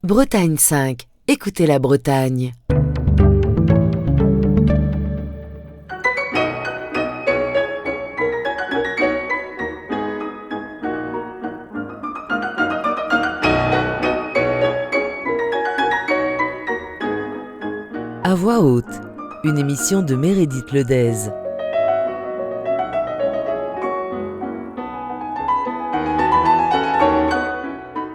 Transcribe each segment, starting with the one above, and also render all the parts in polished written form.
Bretagne 5, écoutez la Bretagne. À voix haute, une émission de Meredith Ledez.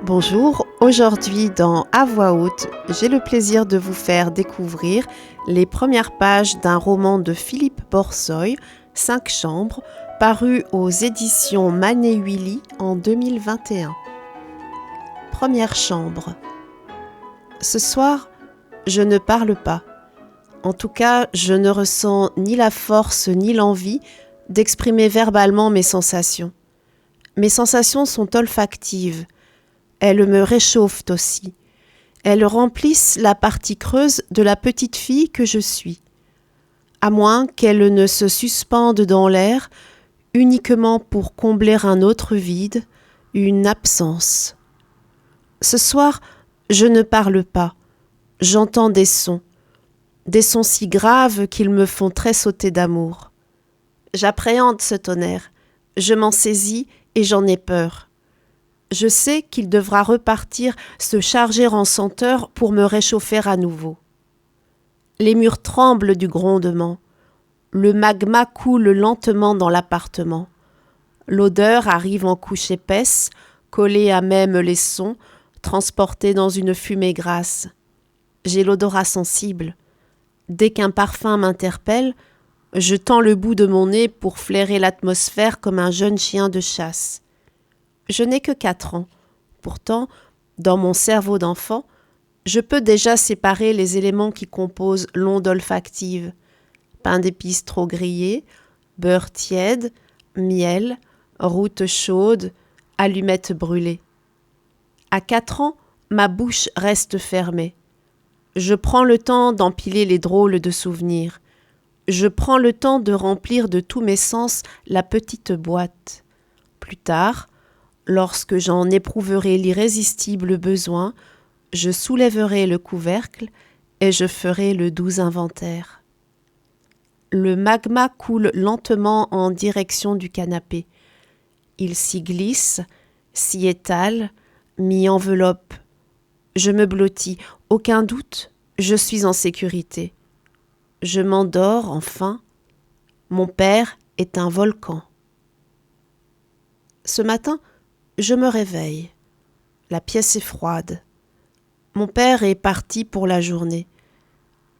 Bonjour, aujourd'hui dans À voix haute, j'ai le plaisir de vous faire découvrir les premières pages d'un roman de Philippe Borsoy, 5 chambres, paru aux éditions Manet-Huilly en 2021. Première chambre. Ce soir, je ne parle pas. En tout cas, je ne ressens ni la force ni l'envie d'exprimer verbalement mes sensations. Mes sensations sont olfactives. Elles me réchauffent aussi. Elles remplissent la partie creuse de la petite fille que je suis. À moins qu'elles ne se suspendent dans l'air uniquement pour combler un autre vide, une absence. Ce soir, je ne parle pas. J'entends des sons si graves qu'ils me font tressauter d'amour. J'appréhende ce tonnerre. Je m'en saisis et j'en ai peur. Je sais qu'il devra repartir se charger en senteur pour me réchauffer à nouveau. Les murs tremblent du grondement. Le magma coule lentement dans l'appartement. L'odeur arrive en couche épaisse, collée à même les sons, transportée dans une fumée grasse. J'ai l'odorat sensible. Dès qu'un parfum m'interpelle, je tends le bout de mon nez pour flairer l'atmosphère comme un jeune chien de chasse. Je n'ai que 4 ans. Pourtant, dans mon cerveau d'enfant, je peux déjà séparer les éléments qui composent l'onde olfactive. Pain d'épices trop grillé, beurre tiède, miel, route chaude, allumettes brûlées. À 4 ans, ma bouche reste fermée. Je prends le temps d'empiler les drôles de souvenirs. Je prends le temps de remplir de tous mes sens la petite boîte. Plus tard, lorsque j'en éprouverai l'irrésistible besoin, je soulèverai le couvercle et je ferai le doux inventaire. Le magma coule lentement en direction du canapé. Il s'y glisse, s'y étale, m'y enveloppe. Je me blottis. Aucun doute, je suis en sécurité. Je m'endors enfin. Mon père est un volcan. Ce matin, je me réveille. La pièce est froide. Mon père est parti pour la journée.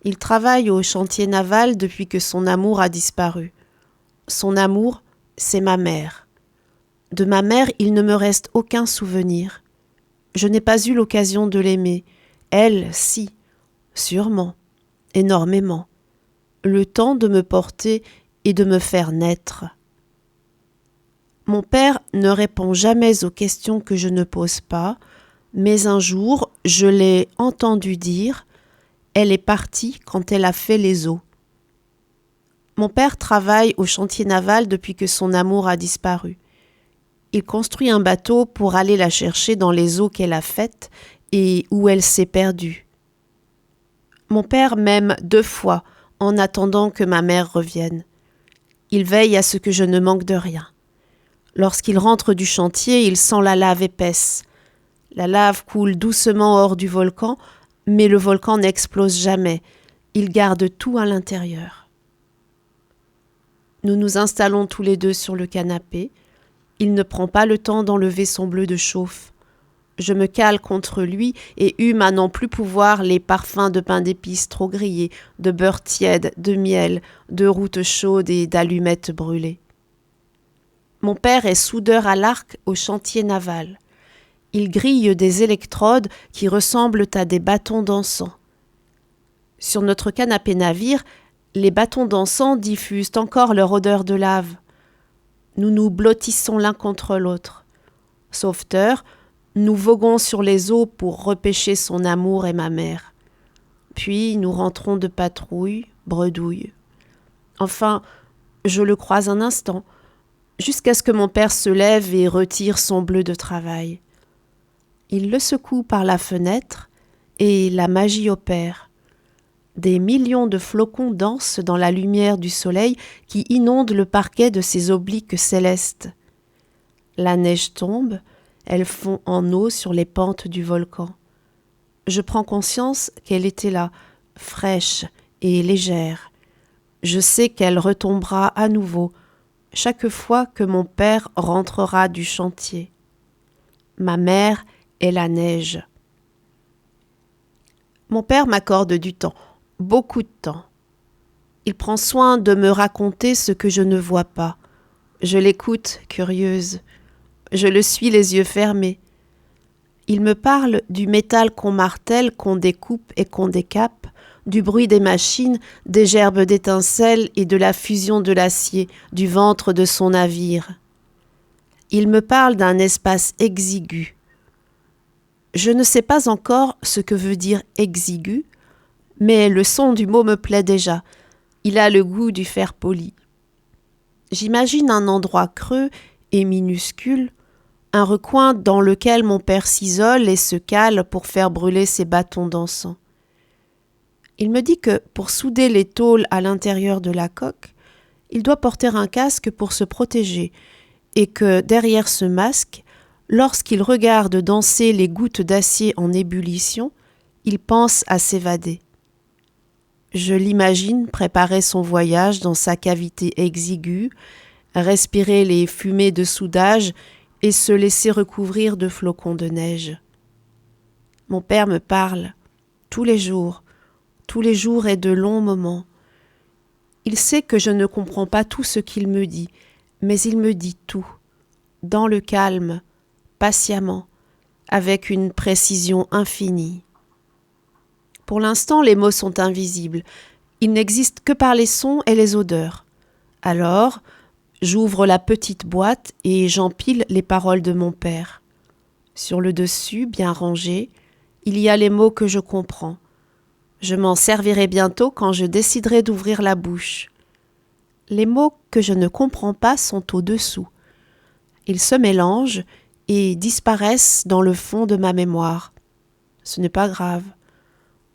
Il travaille au chantier naval depuis que son amour a disparu. Son amour, c'est ma mère. De ma mère, il ne me reste aucun souvenir. Je n'ai pas eu l'occasion de l'aimer. Elle, si, sûrement, énormément. Le temps de me porter et de me faire naître. Mon père ne répond jamais aux questions que je ne pose pas, mais un jour, je l'ai entendu dire « Elle est partie quand elle a fait les eaux ». Mon père travaille au chantier naval depuis que son amour a disparu. Il construit un bateau pour aller la chercher dans les eaux qu'elle a faites et où elle s'est perdue. Mon père m'aime 2 fois en attendant que ma mère revienne. Il veille à ce que je ne manque de rien. Lorsqu'il rentre du chantier, il sent la lave épaisse. La lave coule doucement hors du volcan, mais le volcan n'explose jamais. Il garde tout à l'intérieur. Nous nous installons tous les 2 sur le canapé. Il ne prend pas le temps d'enlever son bleu de chauffe. Je me cale contre lui et hume à n'en plus pouvoir les parfums de pain d'épices trop grillés, de beurre tiède, de miel, de route chaude et d'allumettes brûlées. Mon père est soudeur à l'arc au chantier naval. Il grille des électrodes qui ressemblent à des bâtons d'encens. Sur notre canapé navire, les bâtons d'encens diffusent encore leur odeur de lave. Nous nous blottissons l'un contre l'autre. Sauveteur, nous voguons sur les eaux pour repêcher son amour et ma mère. Puis nous rentrons de patrouille, bredouille. Enfin, je le croise un instant, jusqu'à ce que mon père se lève et retire son bleu de travail. Il le secoue par la fenêtre et la magie opère. Des millions de flocons dansent dans la lumière du soleil qui inonde le parquet de ses obliques célestes. La neige tombe, elle fond en eau sur les pentes du volcan. Je prends conscience qu'elle était là, fraîche et légère. Je sais qu'elle retombera à nouveau chaque fois que mon père rentrera du chantier. Ma mère est la neige. Mon père m'accorde du temps, beaucoup de temps. Il prend soin de me raconter ce que je ne vois pas. Je l'écoute, curieuse. Je le suis les yeux fermés. Il me parle du métal qu'on martèle, qu'on découpe et qu'on décape, du bruit des machines, des gerbes d'étincelles et de la fusion de l'acier, du ventre de son navire. Il me parle d'un espace exigu. Je ne sais pas encore ce que veut dire exigu, mais le son du mot me plaît déjà. Il a le goût du fer poli. J'imagine un endroit creux et minuscule, un recoin dans lequel mon père s'isole et se cale pour faire brûler ses bâtons d'encens. Il me dit que pour souder les tôles à l'intérieur de la coque, il doit porter un casque pour se protéger et que derrière ce masque, lorsqu'il regarde danser les gouttes d'acier en ébullition, il pense à s'évader. Je l'imagine préparer son voyage dans sa cavité exiguë, respirer les fumées de soudage et se laisser recouvrir de flocons de neige. Mon père me parle tous les jours et de longs moments. Il sait que je ne comprends pas tout ce qu'il me dit, mais il me dit tout, dans le calme, patiemment, avec une précision infinie. Pour l'instant, les mots sont invisibles. Ils n'existent que par les sons et les odeurs. Alors, j'ouvre la petite boîte et j'empile les paroles de mon père. Sur le dessus, bien rangés, il y a les mots que je comprends. Je m'en servirai bientôt quand je déciderai d'ouvrir la bouche. Les mots que je ne comprends pas sont au-dessous. Ils se mélangent et disparaissent dans le fond de ma mémoire. Ce n'est pas grave.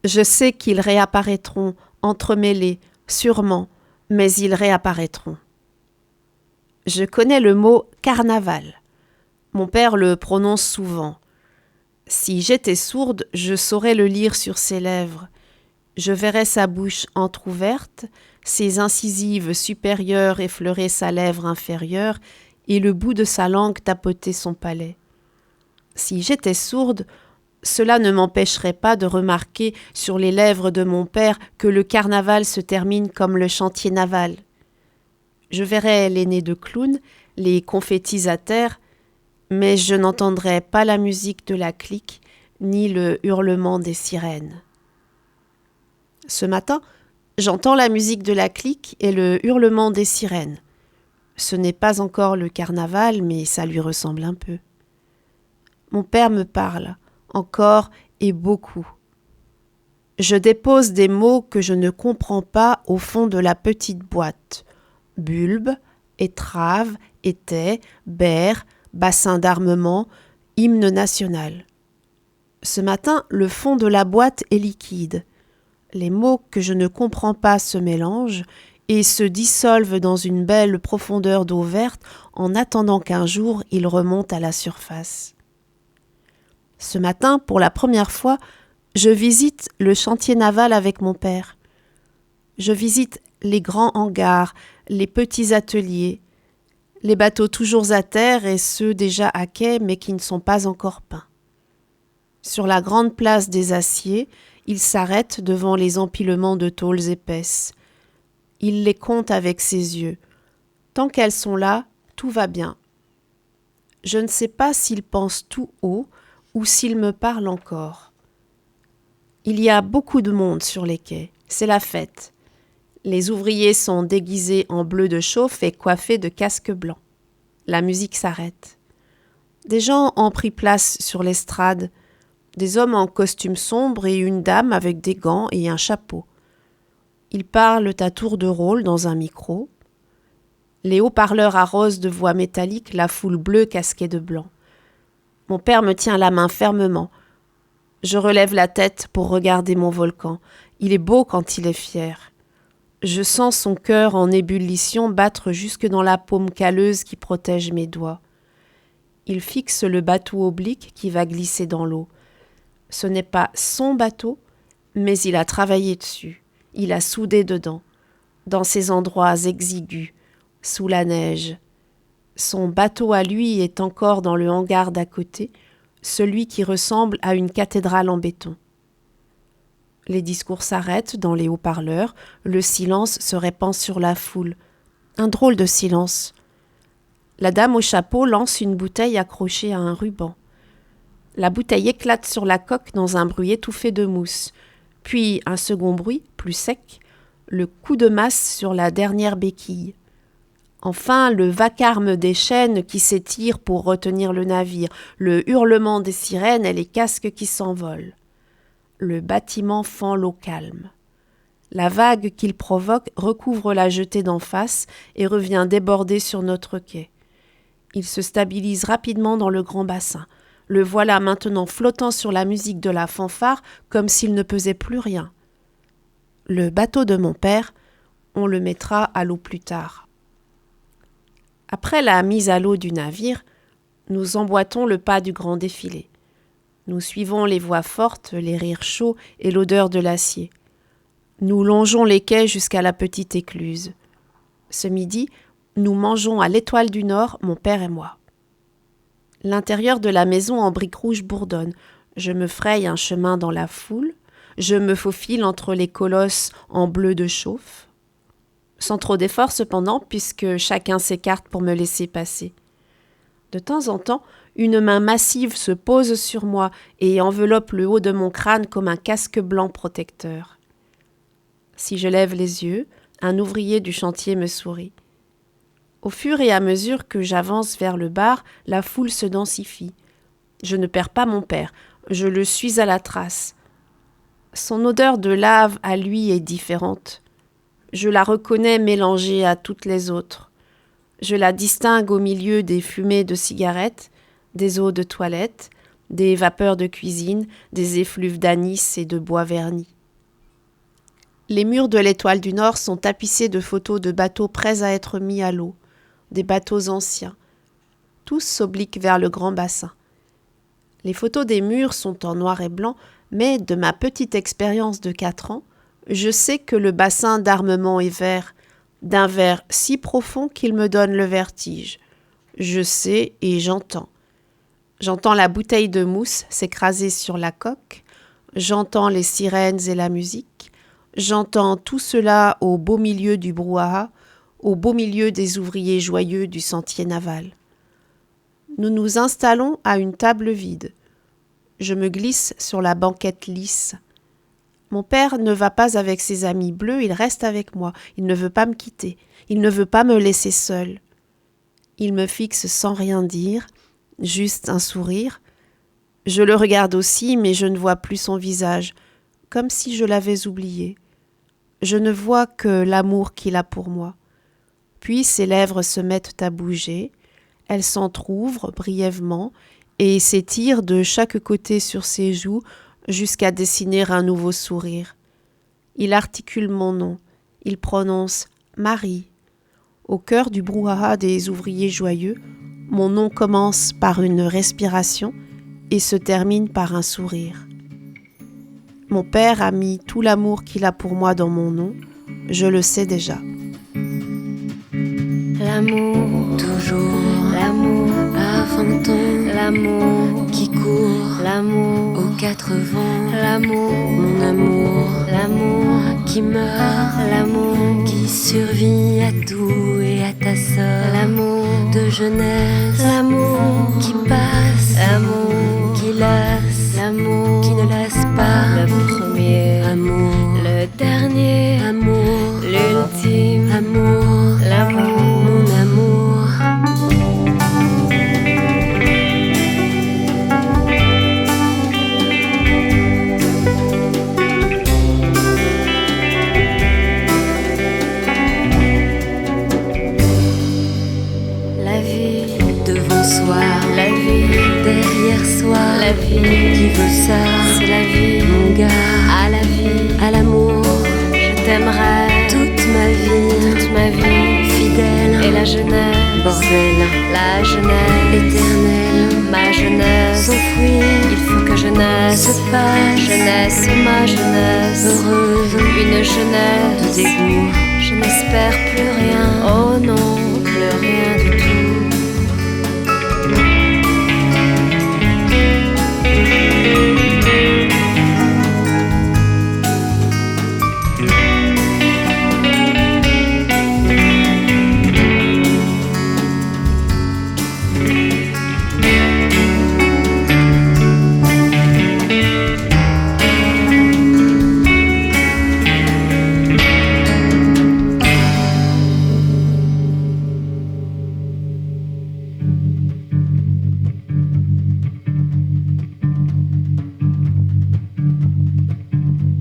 Je sais qu'ils réapparaîtront, entremêlés, sûrement, mais ils réapparaîtront. Je connais le mot « carnaval ». Mon père le prononce souvent. Si j'étais sourde, je saurais le lire sur ses lèvres. Je verrais sa bouche entr'ouverte, ses incisives supérieures effleurer sa lèvre inférieure et le bout de sa langue tapoter son palais. Si j'étais sourde, cela ne m'empêcherait pas de remarquer sur les lèvres de mon père que le carnaval se termine comme le chantier naval. Je verrais les nez de clown, les confettis à terre, mais je n'entendrais pas la musique de la clique ni le hurlement des sirènes. Ce matin, j'entends la musique de la clique et le hurlement des sirènes. Ce n'est pas encore le carnaval, mais ça lui ressemble un peu. Mon père me parle, encore et beaucoup. Je dépose des mots que je ne comprends pas au fond de la petite boîte. Bulbe, étrave, étai, berre, bassin d'armement, hymne national. Ce matin, le fond de la boîte est liquide. Les mots que je ne comprends pas se mélangent et se dissolvent dans une belle profondeur d'eau verte en attendant qu'un jour ils remontent à la surface. Ce matin, pour la première fois, je visite le chantier naval avec mon père. Je visite les grands hangars, les petits ateliers, les bateaux toujours à terre et ceux déjà à quai mais qui ne sont pas encore peints. Sur la grande place des aciers, il s'arrête devant les empilements de tôles épaisses. Il les compte avec ses yeux. Tant qu'elles sont là, tout va bien. Je ne sais pas s'il pense tout haut ou s'il me parle encore. Il y a beaucoup de monde sur les quais. C'est la fête. Les ouvriers sont déguisés en bleu de chauffe et coiffés de casques blancs. La musique s'arrête. Des gens ont pris place sur l'estrade. Des hommes en costume sombre et une dame avec des gants et un chapeau. Ils parlent à tour de rôle dans un micro. Les haut-parleurs arrosent de voix métalliques la foule bleue casquée de blanc. Mon père me tient la main fermement. Je relève la tête pour regarder mon volcan. Il est beau quand il est fier. Je sens son cœur en ébullition battre jusque dans la paume calleuse qui protège mes doigts. Il fixe le bateau oblique qui va glisser dans l'eau. Ce n'est pas son bateau, mais il a travaillé dessus. Il a soudé dedans, dans ces endroits exigus, sous la neige. Son bateau à lui est encore dans le hangar d'à côté, celui qui ressemble à une cathédrale en béton. Les discours s'arrêtent dans les haut-parleurs, le silence se répand sur la foule. Un drôle de silence. La dame au chapeau lance une bouteille accrochée à un ruban. La bouteille éclate sur la coque dans un bruit étouffé de mousse. Puis un second bruit, plus sec, le coup de masse sur la dernière béquille. Enfin, le vacarme des chaînes qui s'étirent pour retenir le navire, le hurlement des sirènes et les casques qui s'envolent. Le bâtiment fend l'eau calme. La vague qu'il provoque recouvre la jetée d'en face et revient déborder sur notre quai. Il se stabilise rapidement dans le grand bassin. Le voilà maintenant flottant sur la musique de la fanfare comme s'il ne pesait plus rien. Le bateau de mon père, on le mettra à l'eau plus tard. Après la mise à l'eau du navire, nous emboîtons le pas du grand défilé. Nous suivons les voix fortes, les rires chauds et l'odeur de l'acier. Nous longeons les quais jusqu'à la petite écluse. Ce midi, nous mangeons à l'Étoile du Nord, mon père et moi. L'intérieur de la maison en briques rouges bourdonne. Je me fraye un chemin dans la foule. Je me faufile entre les colosses en bleu de chauffe. Sans trop d'effort cependant, puisque chacun s'écarte pour me laisser passer. De temps en temps, une main massive se pose sur moi et enveloppe le haut de mon crâne comme un casque blanc protecteur. Si je lève les yeux, un ouvrier du chantier me sourit. Au fur et à mesure que j'avance vers le bar, la foule se densifie. Je ne perds pas mon père, je le suis à la trace. Son odeur de lave à lui est différente. Je la reconnais mélangée à toutes les autres. Je la distingue au milieu des fumées de cigarettes, des eaux de toilette, des vapeurs de cuisine, des effluves d'anis et de bois vernis. Les murs de l'Étoile du Nord sont tapissés de photos de bateaux prêts à être mis à l'eau, des bateaux anciens. Tous s'obliquent vers le grand bassin. Les photos des murs sont en noir et blanc, mais de ma petite expérience de 4 ans, je sais que le bassin d'armement est vert, d'un vert si profond qu'il me donne le vertige. Je sais et j'entends. J'entends la bouteille de mousse s'écraser sur la coque, j'entends les sirènes et la musique, j'entends tout cela au beau milieu du brouhaha, au beau milieu des ouvriers joyeux du sentier naval. Nous nous installons à une table vide. Je me glisse sur la banquette lisse. Mon père ne va pas avec ses amis bleus, il reste avec moi. Il ne veut pas me quitter. Il ne veut pas me laisser seule. Il me fixe sans rien dire, juste un sourire. Je le regarde aussi, mais je ne vois plus son visage, comme si je l'avais oublié. Je ne vois que l'amour qu'il a pour moi. Puis ses lèvres se mettent à bouger, elles s'entr'ouvrent brièvement et s'étirent de chaque côté sur ses joues jusqu'à dessiner un nouveau sourire. Il articule mon nom, il prononce « Marie ». Au cœur du brouhaha des ouvriers joyeux, mon nom commence par une respiration et se termine par un sourire. Mon père a mis tout l'amour qu'il a pour moi dans mon nom, je le sais déjà. L'amour, toujours, l'amour, avant-ton, l'amour qui court, l'amour aux 4 vents, l'amour, mon amour, l'amour qui meurt, l'amour qui survit à tout et à ta sœur, l'amour de jeunesse, l'amour qui passe, l'amour qui lasse, l'amour qui ne lasse pas, le premier amour, le dernier amour, l'ultime amour, l'amour. La vie qui veut ça, bordel, la jeunesse éternelle, ma jeunesse s'enfuir, il faut que jeunesse se passe, jeunesse, ma jeunesse heureuse, une jeunesse de dégoût, je n'espère plus rien, oh non, plus rien du tout.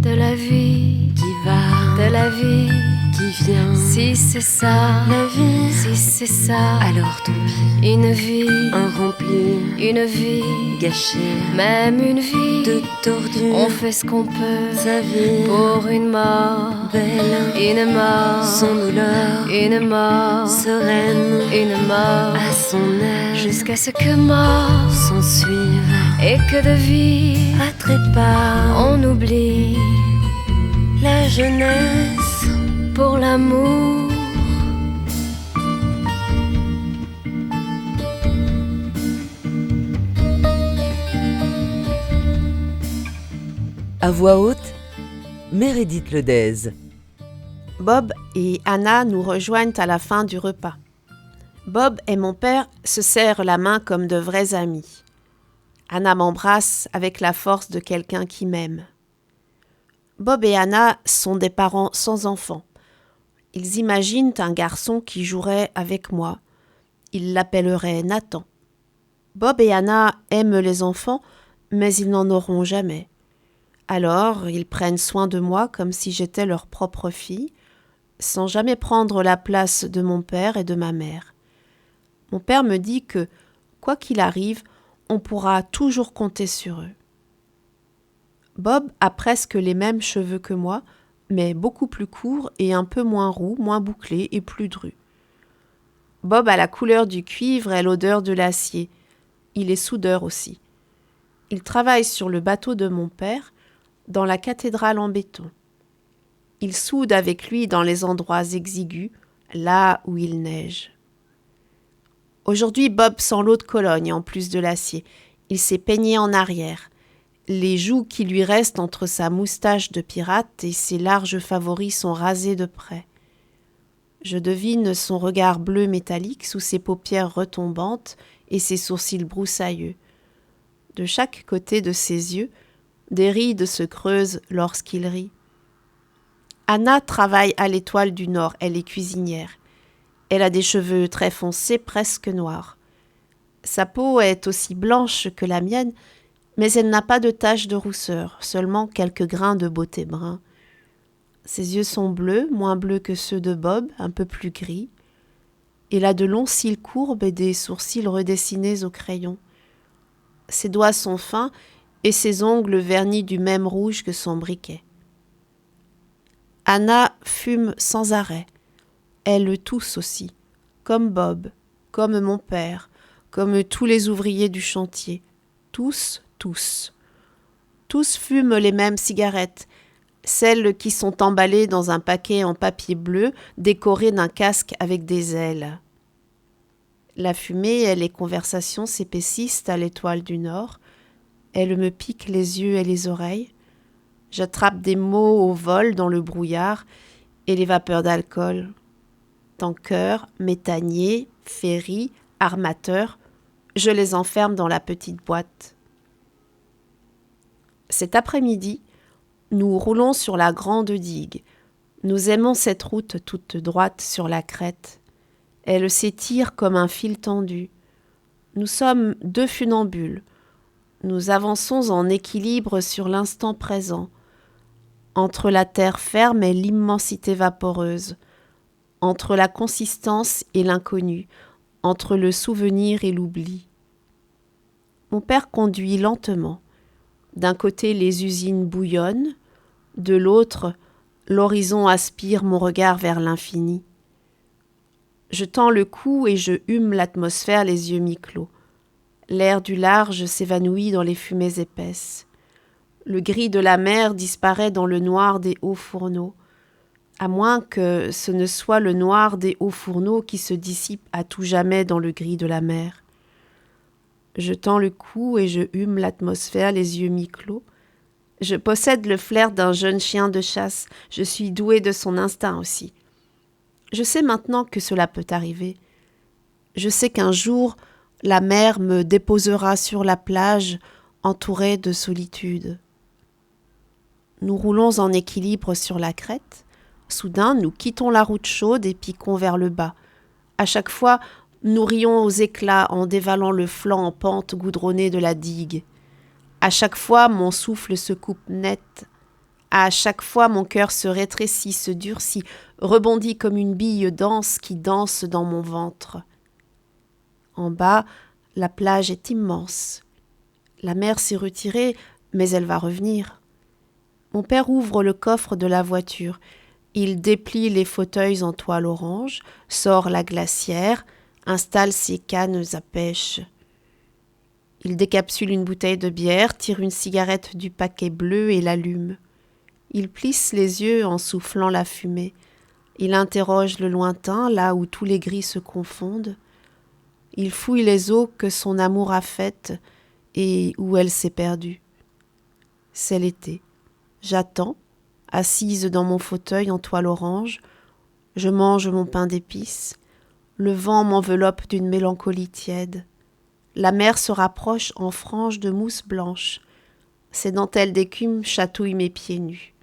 De la vie qui va, de la vie qui vient. Si c'est ça, la vie, si c'est ça, alors tant pis. Une vie remplie, une vie gâchée, même une vie de tordu. On fait ce qu'on peut, sa vie pour une mort belle, une mort sans douleur, une mort sereine, une mort à son aise, jusqu'à ce que mort s'en suive et que de vie à trépas on oublie la jeunesse pour l'amour. À voix haute, Meredith Ledez. Bob et Anna nous rejoignent à la fin du repas. Bob et mon père se serrent la main comme de vrais amis. Anna m'embrasse avec la force de quelqu'un qui m'aime. Bob et Anna sont des parents sans enfants. Ils imaginent un garçon qui jouerait avec moi. Ils l'appelleraient Nathan. Bob et Anna aiment les enfants, mais ils n'en auront jamais. Alors, ils prennent soin de moi comme si j'étais leur propre fille, sans jamais prendre la place de mon père et de ma mère. Mon père me dit que, quoi qu'il arrive, on pourra toujours compter sur eux. Bob a presque les mêmes cheveux que moi, mais beaucoup plus courts et un peu moins roux, moins bouclés et plus drus. Bob a la couleur du cuivre et l'odeur de l'acier. Il est soudeur aussi. Il travaille sur le bateau de mon père, dans la cathédrale en béton. Il soude avec lui dans les endroits exigus, là où il neige. Aujourd'hui, Bob sent l'eau de Cologne en plus de l'acier. Il s'est peigné en arrière. Les joues qui lui restent entre sa moustache de pirate et ses larges favoris sont rasées de près. Je devine son regard bleu métallique sous ses paupières retombantes et ses sourcils broussailleux. De chaque côté de ses yeux, des rides se creusent lorsqu'il rit. Anna travaille à l'Étoile du Nord, elle est cuisinière. Elle a des cheveux très foncés, presque noirs. Sa peau est aussi blanche que la mienne, mais elle n'a pas de taches de rousseur, seulement quelques grains de beauté brun. Ses yeux sont bleus, moins bleus que ceux de Bob, un peu plus gris. Elle a de longs cils courbes et des sourcils redessinés au crayon. Ses doigts sont fins et ses ongles vernis du même rouge que son briquet. Anna fume sans arrêt. Elle tousse aussi, comme Bob, comme mon père, comme tous les ouvriers du chantier. Tous. Tous fument les mêmes cigarettes, celles qui sont emballées dans un paquet en papier bleu décoré d'un casque avec des ailes. La fumée et les conversations s'épaississent à l'Étoile du Nord. Elle me pique les yeux et les oreilles. J'attrape des mots au vol dans le brouillard et les vapeurs d'alcool. Tanker, méthanier, ferry, armateur, je les enferme dans la petite boîte. Cet après-midi, nous roulons sur la grande digue. Nous aimons cette route toute droite sur la crête. Elle s'étire comme un fil tendu. Nous sommes deux funambules. Nous avançons en équilibre sur l'instant présent, entre la terre ferme et l'immensité vaporeuse, entre la consistance et l'inconnu, entre le souvenir et l'oubli. Mon père conduit lentement. D'un côté, les usines bouillonnent, de l'autre, l'horizon aspire mon regard vers l'infini. Je tends le cou et je hume l'atmosphère les yeux mi-clos. L'air du large s'évanouit dans les fumées épaisses. Le gris de la mer disparaît dans le noir des hauts fourneaux, à moins que ce ne soit le noir des hauts fourneaux qui se dissipe à tout jamais dans le gris de la mer. Je tends le cou et je hume l'atmosphère les yeux mi-clos. Je possède le flair d'un jeune chien de chasse, je suis doué de son instinct aussi. Je sais maintenant que cela peut arriver. Je sais qu'un jour, la mer me déposera sur la plage, entourée de solitude. Nous roulons en équilibre sur la crête. Soudain, nous quittons la route chaude et piquons vers le bas. À chaque fois, nous rions aux éclats en dévalant le flanc en pente goudronnée de la digue. À chaque fois, mon souffle se coupe net. À chaque fois, mon cœur se rétrécit, se durcit, rebondit comme une bille dense qui danse dans mon ventre. En bas, la plage est immense. La mer s'est retirée, mais elle va revenir. Mon père ouvre le coffre de la voiture. Il déplie les fauteuils en toile orange, sort la glacière, installe ses cannes à pêche. Il décapsule une bouteille de bière, tire une cigarette du paquet bleu et l'allume. Il plisse les yeux en soufflant la fumée. Il interroge le lointain, là où tous les gris se confondent. Il fouille les eaux que son amour a faites et où elle s'est perdue. C'est l'été. J'attends, assise dans mon fauteuil en toile orange. Je mange mon pain d'épices. Le vent m'enveloppe d'une mélancolie tiède. La mer se rapproche en franges de mousse blanche. Ses dentelles d'écume chatouillent mes pieds nus.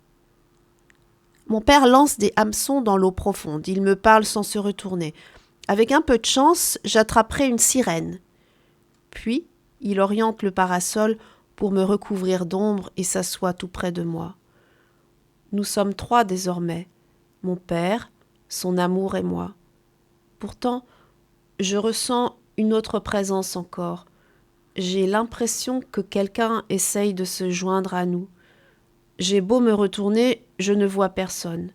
Mon père lance des hameçons dans l'eau profonde. Il me parle sans se retourner. Avec un peu de chance, j'attraperai une sirène. Puis, il oriente le parasol pour me recouvrir d'ombre et s'assoit tout près de moi. Nous sommes 3 désormais, mon père, son amour et moi. Pourtant, je ressens une autre présence encore. J'ai l'impression que quelqu'un essaye de se joindre à nous. J'ai beau me retourner, je ne vois personne.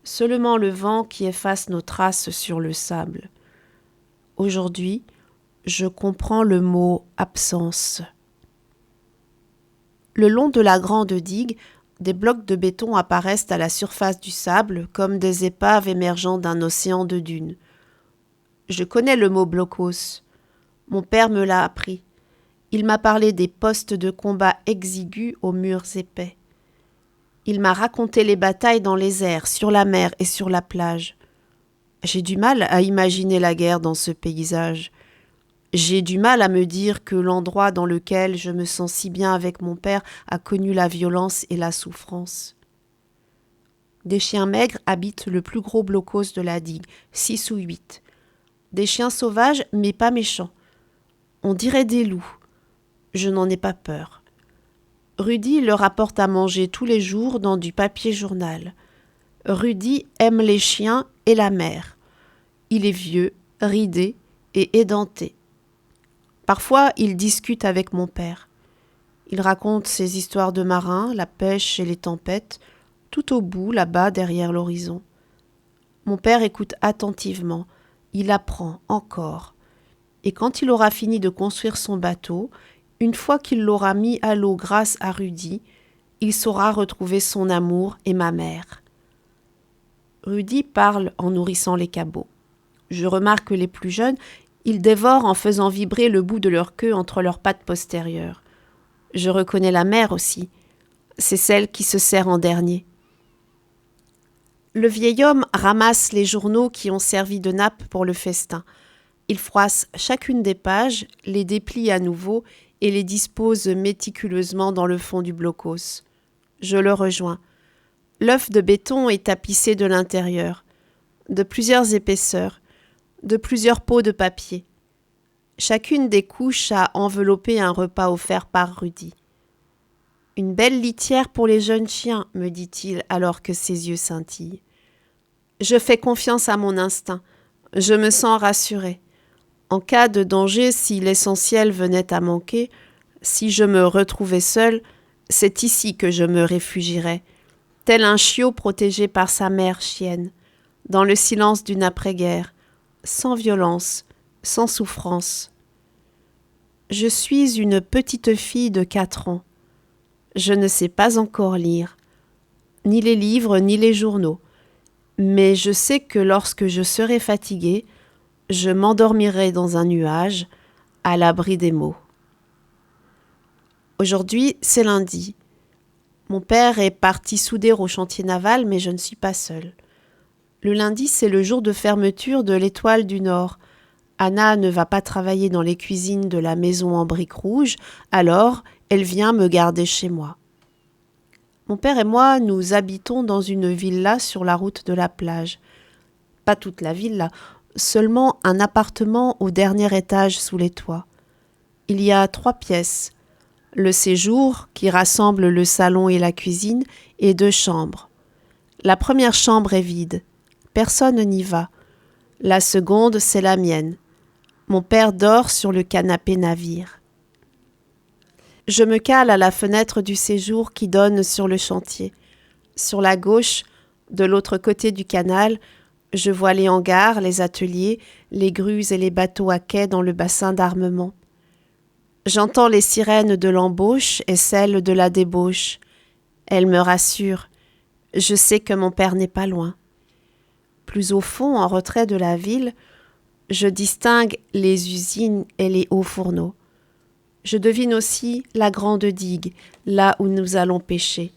Seulement le vent qui efface nos traces sur le sable. Aujourd'hui, je comprends le mot « absence ». Le long de la grande digue, des blocs de béton apparaissent à la surface du sable comme des épaves émergeant d'un océan de dunes. Je connais le mot blocos. Mon père me l'a appris. Il m'a parlé des postes de combat exigus aux murs épais. Il m'a raconté les batailles dans les airs, sur la mer et sur la plage. J'ai du mal à imaginer la guerre dans ce paysage. J'ai du mal à me dire que l'endroit dans lequel je me sens si bien avec mon père a connu la violence et la souffrance. Des chiens maigres habitent le plus gros blocos de la digue, 6 ou 8. Des chiens sauvages, mais pas méchants. On dirait des loups. Je n'en ai pas peur. Rudy leur apporte à manger tous les jours dans du papier journal. Rudy aime les chiens et la mer. Il est vieux, ridé et édenté. Parfois, il discute avec mon père. Il raconte ses histoires de marins, la pêche et les tempêtes, tout au bout, là-bas, derrière l'horizon. Mon père écoute attentivement. Il apprend encore. Et quand il aura fini de construire son bateau, une fois qu'il l'aura mis à l'eau grâce à Rudy, il saura retrouver son amour et ma mère. Rudy parle en nourrissant les cabots. Je remarque que les plus jeunes, ils dévorent en faisant vibrer le bout de leur queue entre leurs pattes postérieures. Je reconnais la mère aussi. C'est celle qui se sert en dernier. Le vieil homme ramasse les journaux qui ont servi de nappe pour le festin. Il froisse chacune des pages, les déplie à nouveau et les dispose méticuleusement dans le fond du blocos. Je le rejoins. L'œuf de béton est tapissé de l'intérieur, de plusieurs épaisseurs, de plusieurs pots de papier. Chacune des couches a enveloppé un repas offert par Rudy. « Une belle litière pour les jeunes chiens », me dit-il alors que ses yeux scintillent. Je fais confiance à mon instinct. Je me sens rassurée. En cas de danger, si l'essentiel venait à manquer, si je me retrouvais seule, c'est ici que je me réfugierais, tel un chiot protégé par sa mère chienne, dans le silence d'une après-guerre, sans violence, sans souffrance. Je suis une petite fille de 4 ans. Je ne sais pas encore lire, ni les livres ni les journaux, mais je sais que lorsque je serai fatiguée, je m'endormirai dans un nuage, à l'abri des mots. Aujourd'hui, c'est lundi. Mon père est parti souder au chantier naval, mais je ne suis pas seule. Le lundi, c'est le jour de fermeture de l'Étoile du Nord. Anna ne va pas travailler dans les cuisines de la maison en briques rouges, alors elle vient me garder chez moi. Mon père et moi, nous habitons dans une villa sur la route de la plage. Pas toute la villa, seulement un appartement au dernier étage sous les toits. Il y a 3 pièces. Le séjour, qui rassemble le salon et la cuisine, et 2 chambres. La première chambre est vide. Personne n'y va. La seconde, c'est la mienne. Mon père dort sur le canapé navire. Je me cale à la fenêtre du séjour qui donne sur le chantier. Sur la gauche, de l'autre côté du canal, je vois les hangars, les ateliers, les grues et les bateaux à quai dans le bassin d'armement. J'entends les sirènes de l'embauche et celles de la débauche. Elles me rassurent. Je sais que mon père n'est pas loin. Plus au fond, en retrait de la ville, je distingue les usines et les hauts fourneaux. Je devine aussi la grande digue, là où nous allons pêcher.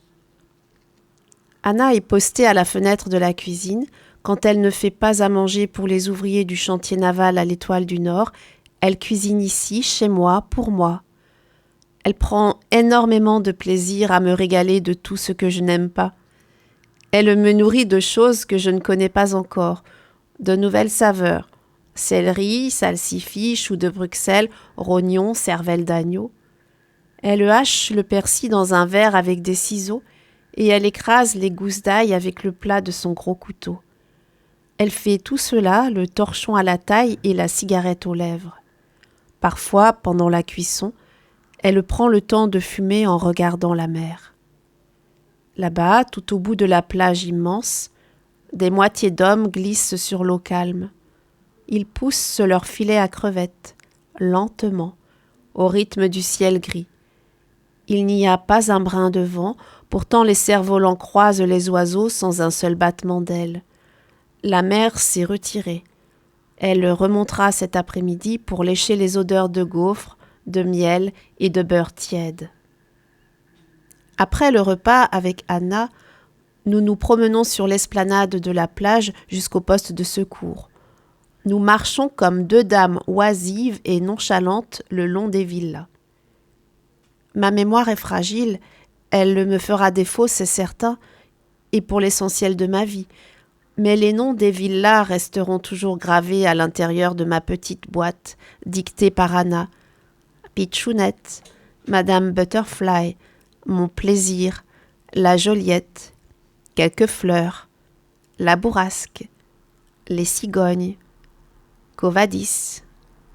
Anna est postée à la fenêtre de la cuisine. Quand elle ne fait pas à manger pour les ouvriers du chantier naval à l'Étoile du Nord, elle cuisine ici, chez moi, pour moi. Elle prend énormément de plaisir à me régaler de tout ce que je n'aime pas. Elle me nourrit de choses que je ne connais pas encore, de nouvelles saveurs. Céleri, salsifis, choux de Bruxelles, rognons, cervelle d'agneau. Elle hache le persil dans un verre avec des ciseaux et elle écrase les gousses d'ail avec le plat de son gros couteau. Elle fait tout cela, le torchon à la taille et la cigarette aux lèvres. Parfois, pendant la cuisson, elle prend le temps de fumer en regardant la mer. Là-bas, tout au bout de la plage immense, des moitiés d'hommes glissent sur l'eau calme. Ils poussent leurs filets à crevettes, lentement, au rythme du ciel gris. Il n'y a pas un brin de vent, pourtant les cerfs-volants croisent les oiseaux sans un seul battement d'ailes. La mer s'est retirée. Elle remontera cet après-midi pour lécher les odeurs de gaufres, de miel et de beurre tiède. Après le repas avec Anna, nous nous promenons sur l'esplanade de la plage jusqu'au poste de secours. Nous marchons comme 2 dames oisives et nonchalantes le long des villas. Ma mémoire est fragile, elle me fera défaut, c'est certain, et pour l'essentiel de ma vie, mais les noms des villas resteront toujours gravés à l'intérieur de ma petite boîte, dictée par Anna. Pitchounette, Madame Butterfly, Mon Plaisir, La Joliette, quelques fleurs, La Bourrasque, Les Cigognes, Covadis,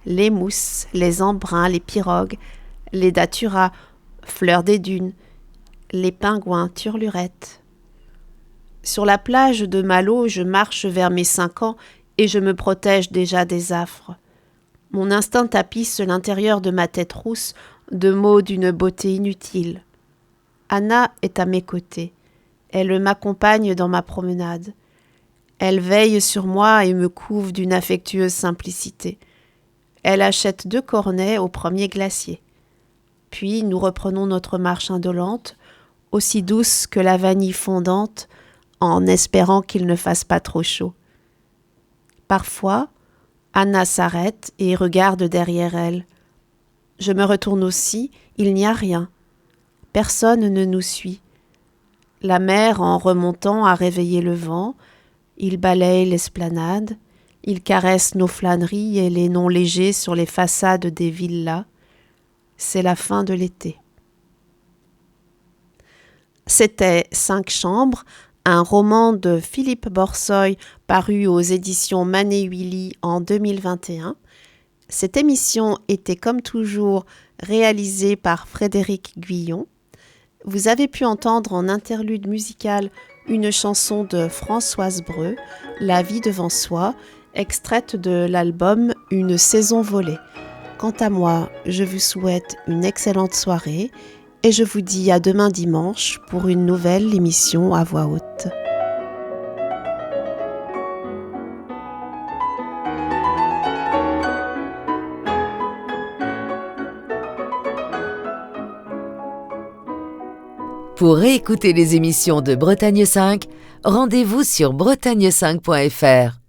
les mousses, les embruns, les pirogues, les daturas, fleurs des dunes, les pingouins, turlurettes. Sur la plage de Malo, je marche vers mes 5 ans et je me protège déjà des affres. Mon instinct tapisse l'intérieur de ma tête rousse de mots d'une beauté inutile. Anna est à mes côtés. Elle m'accompagne dans ma promenade. Elle veille sur moi et me couve d'une affectueuse simplicité. Elle achète 2 cornets au premier glacier. Puis nous reprenons notre marche indolente, aussi douce que la vanille fondante, en espérant qu'il ne fasse pas trop chaud. Parfois, Anna s'arrête et regarde derrière elle. Je me retourne aussi, il n'y a rien. Personne ne nous suit. La mer, en remontant, a réveillé le vent. Il balaye l'esplanade, il caresse nos flâneries et les noms légers sur les façades des villas. C'est la fin de l'été. C'était 5 chambres, un roman de Philippe Borsoy paru aux éditions Mané-Huilly en 2021. Cette émission était comme toujours réalisée par Frédéric Guyon. Vous avez pu entendre en interlude musical une chanson de Françoise Breu, La vie devant soi, extraite de l'album Une saison volée. Quant à moi, je vous souhaite une excellente soirée et je vous dis à demain dimanche pour une nouvelle émission à voix haute. Pour réécouter les émissions de Bretagne 5, rendez-vous sur bretagne5.fr.